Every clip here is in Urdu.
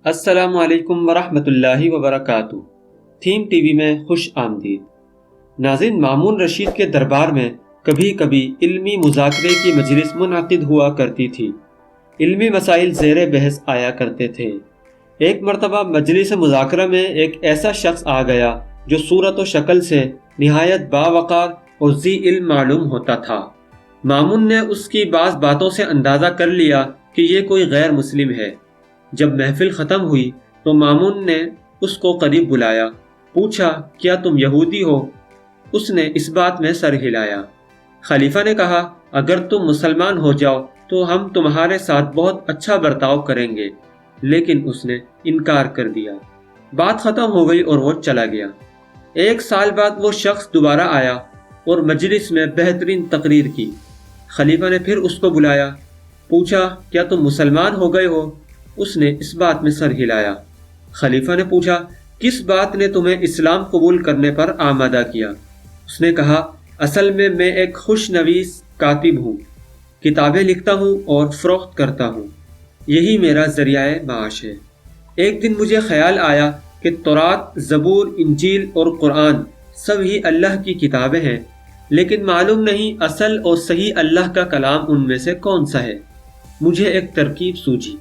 السلام علیکم ورحمۃ اللہ وبرکاتہ۔ تھیم ٹی وی میں خوش آمدید۔ ناظرین، مامون رشید کے دربار میں کبھی کبھی علمی مذاکرے کی مجلس منعقد ہوا کرتی تھی۔ علمی مسائل زیر بحث آیا کرتے تھے۔ ایک مرتبہ مجلس مذاکرہ میں ایک ایسا شخص آ گیا جو صورت و شکل سے نہایت باوقار اور ذی علم معلوم ہوتا تھا۔ مامون نے اس کی بعض باتوں سے اندازہ کر لیا کہ یہ کوئی غیر مسلم ہے۔ جب محفل ختم ہوئی تو مامون نے اس کو قریب بلایا، پوچھا کیا تم یہودی ہو؟ اس نے اس بات میں سر ہلایا۔ خلیفہ نے کہا اگر تم مسلمان ہو جاؤ تو ہم تمہارے ساتھ بہت اچھا برتاؤ کریں گے، لیکن اس نے انکار کر دیا۔ بات ختم ہو گئی اور وہ چلا گیا۔ ایک سال بعد وہ شخص دوبارہ آیا اور مجلس میں بہترین تقریر کی۔ خلیفہ نے پھر اس کو بلایا، پوچھا کیا تم مسلمان ہو گئے ہو؟ اس نے اس بات میں سر ہلایا۔ خلیفہ نے پوچھا کس بات نے تمہیں اسلام قبول کرنے پر آمادہ کیا؟ اس نے کہا اصل میں ایک خوش نویس کاتب ہوں، کتابیں لکھتا ہوں اور فروخت کرتا ہوں، یہی میرا ذریعہ معاش ہے۔ ایک دن مجھے خیال آیا کہ تورات، زبور، انجیل اور قرآن سب ہی اللہ کی کتابیں ہیں، لیکن معلوم نہیں اصل اور صحیح اللہ کا کلام ان میں سے کون سا ہے۔ مجھے ایک ترکیب سوجھی۔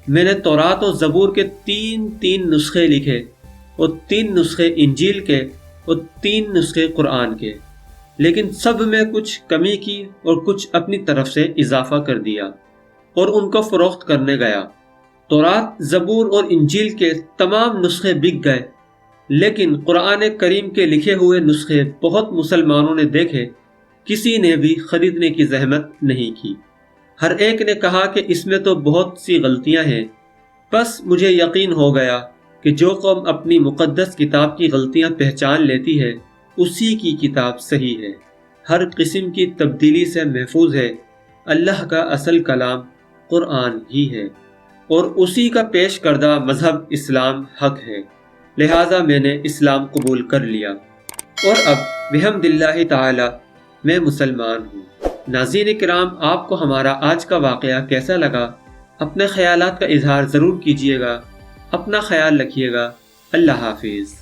میں نے تورات اور زبور کے تین نسخے لکھے اور 3 نسخے انجیل کے اور 3 نسخے قرآن کے، لیکن سب میں کچھ کمی کی اور کچھ اپنی طرف سے اضافہ کر دیا اور ان کو فروخت کرنے گیا۔ تورات، زبور اور انجیل کے تمام نسخے بک گئے، لیکن قرآن کریم کے لکھے ہوئے نسخے بہت مسلمانوں نے دیکھے، کسی نے بھی خریدنے کی زحمت نہیں کی۔ ہر ایک نے کہا کہ اس میں تو بہت سی غلطیاں ہیں۔ بس مجھے یقین ہو گیا کہ جو قوم اپنی مقدس کتاب کی غلطیاں پہچان لیتی ہے اسی کی کتاب صحیح ہے، ہر قسم کی تبدیلی سے محفوظ ہے۔ اللہ کا اصل کلام قرآن ہی ہے اور اسی کا پیش کردہ مذہب اسلام حق ہے، لہٰذا میں نے اسلام قبول کر لیا اور اب بحمد اللہ تعالی میں مسلمان ہوں۔ ناظرین کرام، آپ کو ہمارا آج کا واقعہ کیسا لگا؟ اپنے خیالات کا اظہار ضرور کیجیے گا۔ اپنا خیال رکھیے گا۔ اللہ حافظ۔